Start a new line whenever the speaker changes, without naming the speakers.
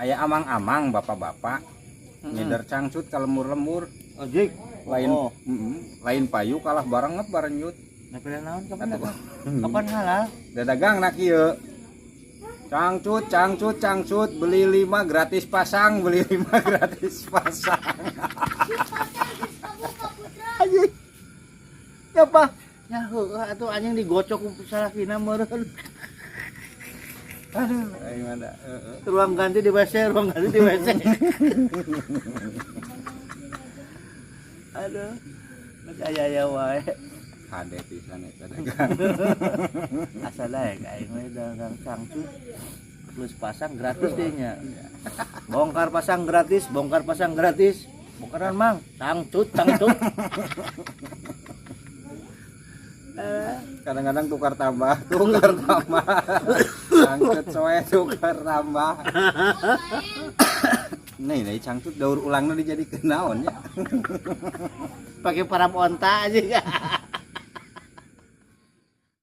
aya amang-amang bapak-bapak nyeder cangcut ka lemur-lemur
ojek
lain lain payu kalah barenget barenyut
nepela naon kapan halal
dadagang nak ieu cangcut beli 5 gratis pasang
anjing apa ya atuh anjing digocok ku salakina meureun aduh
gimana
ruang ganti di WC aduh aya wae
hade pisan eta dagang
asal daek aing we dagang cangcut plus pasang gratis deh nya bongkar pasang gratis bongkaran mang cangcut
kadang-kadang tukar tambah cangcut soe tukar tambah nih cangcut daur ulangna dijadikeun naon nya
pakai parap onta aja